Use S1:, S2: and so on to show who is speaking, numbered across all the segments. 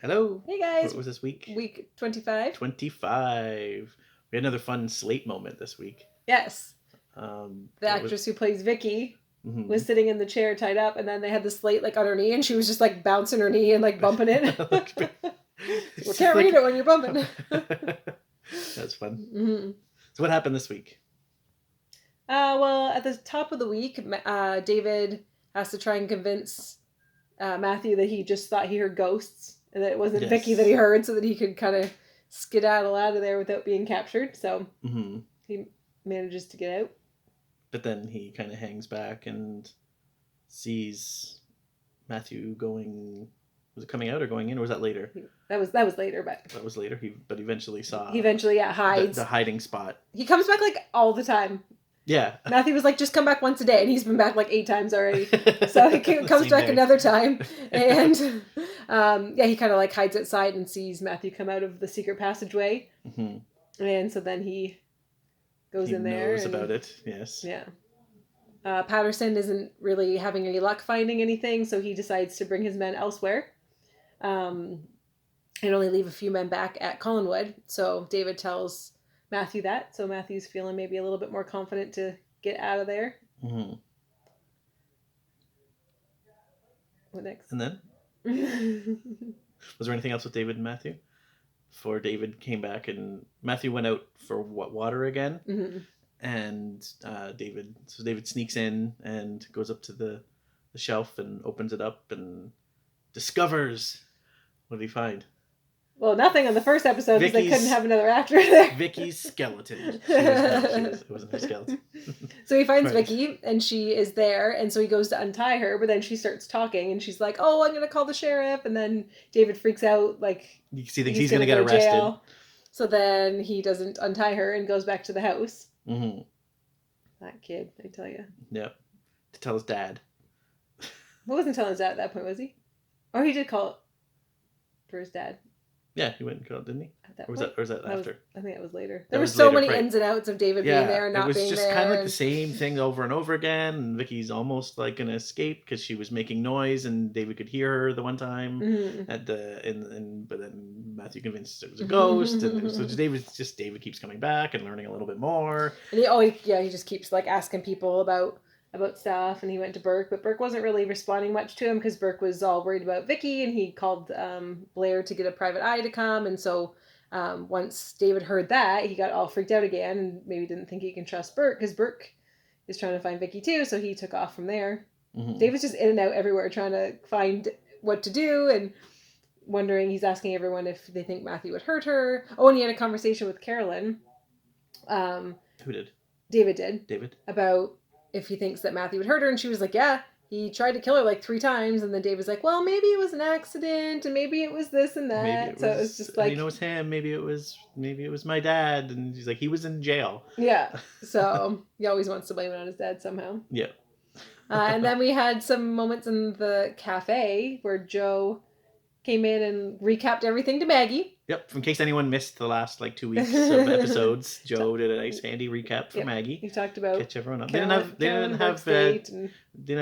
S1: Hello.
S2: Hey guys.
S1: What was this week?
S2: Week 25.
S1: 25. We had another fun slate moment this week.
S2: Yes.
S1: The
S2: actress who plays Vicky
S1: Mhm.
S2: was sitting in the chair tied up, and then they had the slate like on her knee, and she was just like bouncing her knee and like bumping it. We can't read it when you're bumping.
S1: That's fun.
S2: Mm-hmm.
S1: So what happened this week?
S2: Well, at the top of the week, David has to try and convince Matthew that he just thought he heard ghosts and that it wasn't Vicky that he heard, so that he could kind of skedaddle out of there without being captured. So he manages to get out.
S1: But then he kind of hangs back and sees Matthew going. Was it coming out or going in, or was that later?
S2: That was later, but
S1: that was later. But eventually saw.
S2: He eventually hides
S1: the hiding spot.
S2: He comes back like all the time.
S1: Yeah.
S2: Matthew was like, just come back once a day, and he's been back like 8 times already. So he comes back another time, and he kind of like hides outside and sees Matthew come out of the secret passageway, and so then he goes in there.
S1: He knows about it. Yes.
S2: Yeah. Patterson isn't really having any luck finding anything, so he decides to bring his men elsewhere, and only leave a few men back at Collinwood. So David tells Matthew that, so Matthew's feeling maybe a little bit more confident to get out of there.
S1: Mm-hmm.
S2: What next?
S1: And then? Was there anything else with David and Matthew? Before David came back, and Matthew went out for water again, and David sneaks in and goes up to the shelf and opens it up and discovers, what did he find?
S2: Well, nothing on the first episode because they couldn't have another actor there.
S1: Vicky's skeleton. It wasn't her skeleton.
S2: So he finds Vicky, and she is there, and so he goes to untie her, but then she starts talking, and she's like, "Oh, I'm going to call the sheriff," and then David freaks out, like
S1: he thinks he's going to get arrested. Jail.
S2: So then he doesn't untie her and goes back to the house.
S1: Mm-hmm.
S2: That kid, I tell you.
S1: Yep. To tell his dad.
S2: Well, wasn't telling his dad at that point, was he? Or he did call it for his dad.
S1: Yeah, he went and called, didn't he?
S2: At that
S1: or was that after?
S2: I think it was later. There were so many ins and outs of David being there and not being there.
S1: It was just kind of like the same thing over and over again. And Vicky's almost like going to escape because she was making noise, and David could hear her the one time at but then Matthew convinced it was a ghost, and so David keeps coming back and learning a little bit more.
S2: And he just keeps like asking people about stuff, and he went to Burke, but Burke wasn't really responding much to him because Burke was all worried about Vicky, and he called Blair to get a private eye to come, and so once David heard that, he got all freaked out again and maybe didn't think he can trust Burke because Burke is trying to find Vicky too, so he took off from there. David's just in and out everywhere trying to find what to do and wondering, he's asking everyone if they think Matthew would hurt her. Oh, and he had a conversation with Carolyn.
S1: Who did?
S2: David did.
S1: David?
S2: About if he thinks that Matthew would hurt her, and she was like, yeah, he tried to kill her like 3 times, and then David's like, well, maybe it was an accident, and maybe it was this and that. So it was just like,
S1: you know, it's him, maybe it was my dad, and he's like, he was in jail.
S2: Yeah, so he always wants to blame it on his dad somehow.
S1: Yeah.
S2: And then we had some moments in the cafe where Joe came in and recapped everything to Maggie.
S1: Yep. In case anyone missed the last 2 weeks of episodes, Joe did a nice handy recap for Maggie.
S2: He talked about
S1: catch everyone up. They didn't have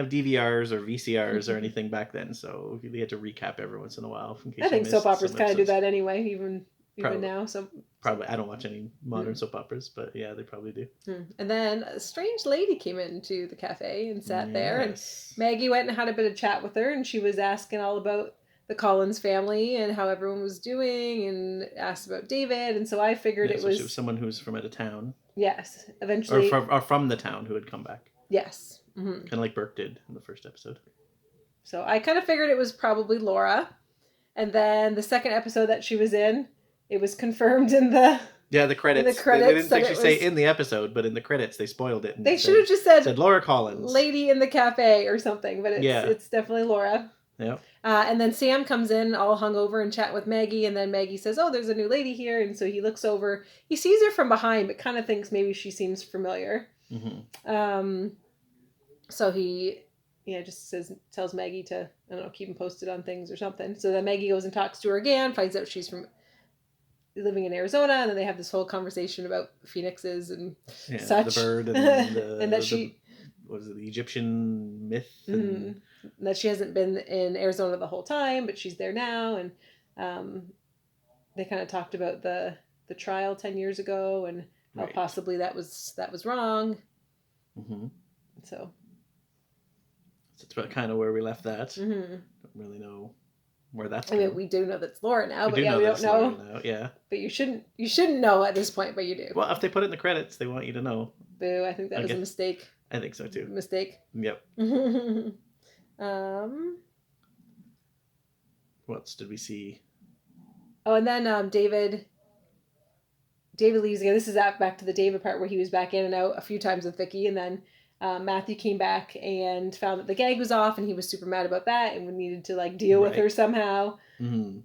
S1: DVRs or VCRs or anything back then, so they had to recap every once in a while. In case
S2: I think soap operas kind of do that anyway, even now. So
S1: probably I don't watch any modern soap operas, but yeah, they probably do.
S2: And then a strange lady came into the cafe and sat there, and Maggie went and had a bit of chat with her, and she was asking all about the Collins family and how everyone was doing, and asked about David, and so I figured it was...
S1: She was someone who was from out of town.
S2: Yes, eventually.
S1: Or from the town who had come back.
S2: Yes.
S1: Kind of like Burke did in the first episode.
S2: So I kind of figured it was probably Laura, and then the second episode that she was in, it was confirmed in the...
S1: Yeah, the credits. They didn't actually say in the episode, but in the credits they spoiled it.
S2: They should have just said
S1: Laura Collins.
S2: Lady in the cafe or something, but it's definitely Laura.
S1: Yeah.
S2: And then Sam comes in all hungover and chat with Maggie, and then Maggie says, oh, there's a new lady here, and so he looks over. He sees her from behind, but kind of thinks maybe she seems familiar. So he just tells Maggie to, I don't know, keep him posted on things or something. So then Maggie goes and talks to her again, finds out she's living in Arizona, and then they have this whole conversation about phoenixes and such.
S1: The bird and
S2: and that she...
S1: What is it, the Egyptian myth?
S2: And that she hasn't been in Arizona the whole time, but she's there now, and they kind of talked about the trial 10 years ago and how possibly that was wrong.
S1: Mm-hmm.
S2: So
S1: that's about kind of where we left that.
S2: Mm-hmm.
S1: Don't really know where that's
S2: going. I mean, we do know that's Laura now, but
S1: we
S2: don't know.
S1: Now. Yeah.
S2: But you shouldn't know at this point, but you do.
S1: Well, if they put it in the credits, they want you to know.
S2: Boo, I think that was a mistake.
S1: I think so too.
S2: Mistake.
S1: Yep. What else did we see?
S2: Oh, and then David leaves again. This is back to the David part where he was back in and out a few times with Vicky, and then Matthew came back and found that the gag was off, and he was super mad about that and needed to like deal with her somehow.
S1: Mm-hmm.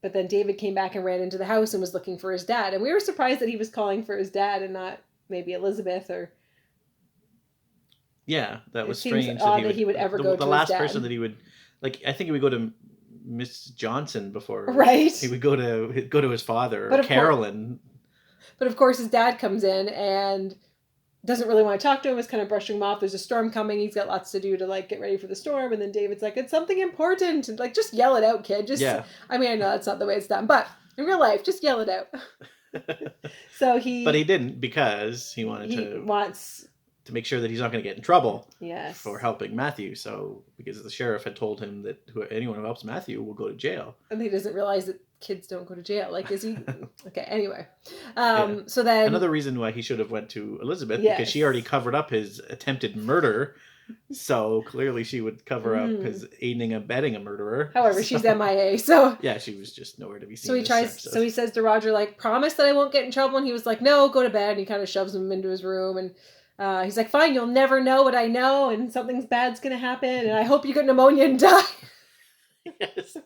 S2: But then David came back and ran into the house and was looking for his dad, and we were surprised that he was calling for his dad and not maybe Elizabeth or.
S1: Yeah, that was strange.
S2: That he would ever go to
S1: the last person that he would, like, I think he would go to Miss Johnson before.
S2: Right.
S1: He would go to his father, or Carolyn.
S2: But of course, his dad comes in and doesn't really want to talk to him. Is kind of brushing him off. There's a storm coming. He's got lots to do to like get ready for the storm. And then David's like, "It's something important." And like, just yell it out, kid. Just yeah. I mean, I know that's not the way it's done, but in real life, just yell it out. But he didn't, because he wants to make sure that he's not going to get in trouble for helping Matthew. So because the sheriff had told him that anyone who helps Matthew will go to jail. And he doesn't realize that kids don't go to jail. Like, is he? Okay, anyway. So then. Another reason why he should have went to Elizabeth, because she already covered up his attempted murder. So clearly she would cover up his aiding and abetting a murderer. However, she's MIA, so. Yeah, she was just nowhere to be seen. So he says to Roger, like, promise that I won't get in trouble. And he was like, no, go to bed. And he kind of shoves him into his room. And he's like, fine, you'll never know what I know, and something bad's going to happen, and I hope you get pneumonia and die. Yes.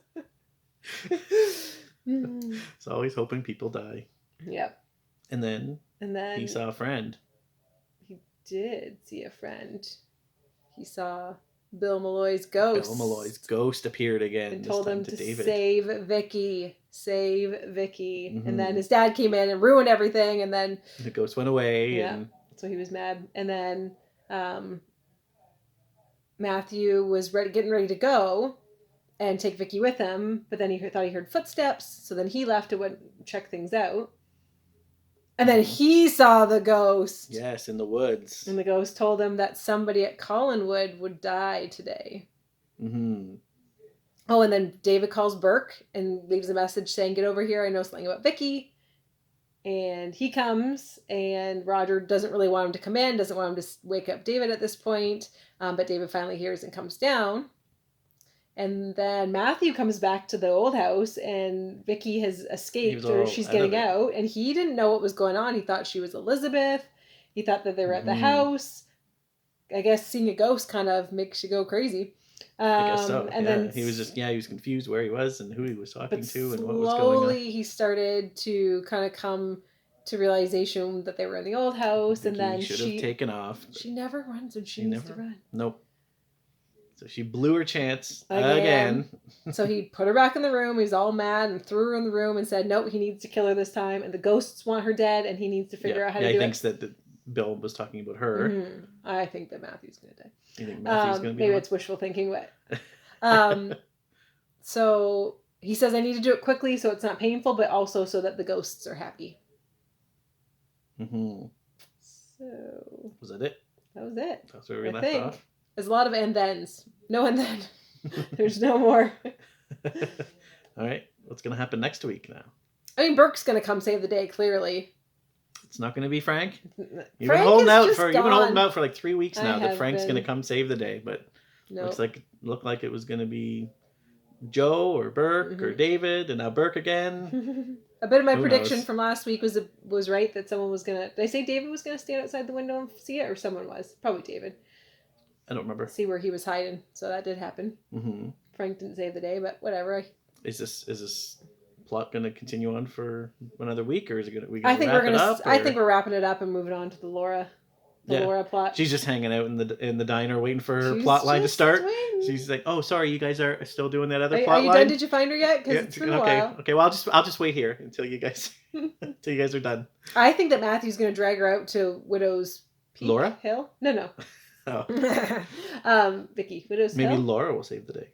S2: It's always hoping people die. Yep. And then he saw a friend. He did see a friend. He saw Bill Malloy's ghost. Bill Malloy's ghost appeared again. And told him to save Vicky. Save Vicky. Mm-hmm. And then his dad came in and ruined everything, and then the ghost went away. Yeah. And so he was mad. And then Matthew was getting ready to go and take Vicky with him, but then he thought he heard footsteps, so then he left to check things out. And then he saw the ghost. Yes, in the woods. And the ghost told him that somebody at Collinwood would die today. Mm-hmm. Oh, and then David calls Burke and leaves a message saying, get over here, I know something about Vicky. And he comes, and Roger doesn't really want him to come in, doesn't want him to wake up David at this point, but David finally hears and comes down. And then Matthew comes back to the old house, and Vicky has escaped, or she's getting out, and he didn't know what was going on. He thought she was Elizabeth. He thought that they were at the house. I guess seeing a ghost kind of makes you go crazy. I guess so. And then he was he was confused where he was and who he was talking to and what was going on. Slowly he started to kind of come to realization that they were in the old house, and then she should have taken off. She never runs when she needs to run. Nope. So she blew her chance again. So he put her back in the room. He was all mad and threw her in the room and said, nope, he needs to kill her this time. And the ghosts want her dead, and he needs to figure out how to do it. Yeah, he thinks that Bill was talking about her. Mm-hmm. I think that Matthew's going to die. You think Matthew's going to be maybe it's wishful thinking, but... so he says, I need to do it quickly so it's not painful, but also so that the ghosts are happy. Mm-hmm. So... Was that it? That was it. That's where we left off. There's a lot of and thens. No and then. There's no more. All right. What's going to happen next week now? I mean, Burke's going to come save the day, clearly. It's not going to be Frank. You've been holding out for like 3 weeks now that Frank's going to come save the day, but looked like it was going to be Joe or Burke or David, and now Burke again. A bit of my prediction from last week was right, that someone was going to... Did I say David was going to stand outside the window and see it, or someone was? Probably David. I don't remember. See where he was hiding. So that did happen. Mm-hmm. Frank didn't save the day, but whatever. Is this plot going to continue on for another week, or is it going to wrap it up? I think we're wrapping it up and moving on to the Laura plot. She's just hanging out in the diner waiting for her plot line to start. Waiting. She's like, "Oh, sorry, you guys are still doing that other plot line. Are you done? Did you find her yet? Because it's been a while." Okay. Well, I'll just wait here until you guys are done. I think that Matthew's going to drag her out to Widow's Peak Laura Hill. No. Oh. Vicky, Widow's Hill. Maybe Laura will save the day.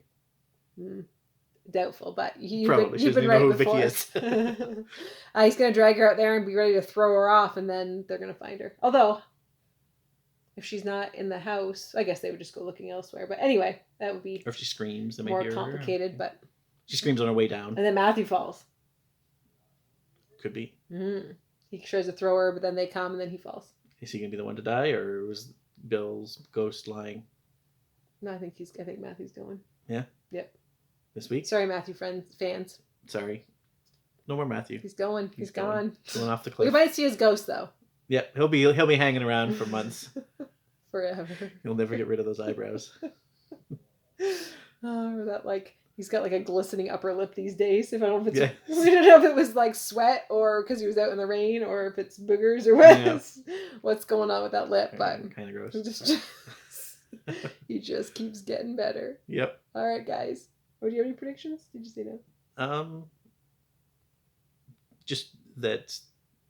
S2: Doubtful, but
S1: Probably. She
S2: you've
S1: doesn't
S2: been
S1: even know
S2: right
S1: who
S2: before.
S1: Vicky is.
S2: He's gonna drag her out there and be ready to throw her off, and then they're gonna find her. Although, if she's not in the house, I guess they would just go looking elsewhere. But anyway, that would be
S1: Or if she screams, they may
S2: more
S1: hear
S2: complicated.
S1: her.
S2: But
S1: She screams on her way down.
S2: and then Matthew falls.
S1: Could be.
S2: He tries to throw her, but then they come, and then he falls.
S1: Is he gonna be the one to die, or was Bill's ghost lying?
S2: No, I think Matthew's going.
S1: Yeah.
S2: Yep.
S1: This week.
S2: Sorry, Matthew fans.
S1: Sorry. No more Matthew.
S2: He's going. He's gone.
S1: Going off the cliff.
S2: We might see his ghost though.
S1: Yeah, he'll be hanging around for months.
S2: Forever.
S1: He'll never get rid of those eyebrows.
S2: Or that he's got a glistening upper lip these days. If I don't know if it's
S1: Yeah.
S2: we don't know if it was sweat or because he was out in the rain or if it's boogers or what's going on with that lip. But
S1: kind of gross.
S2: He just keeps getting better.
S1: Yep.
S2: All right, guys. Do you have any predictions? Did you say no?
S1: Just that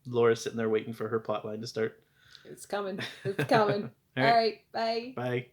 S1: Laura's sitting there waiting for her plotline to start.
S2: It's coming. It's coming. All right. Bye.
S1: Bye.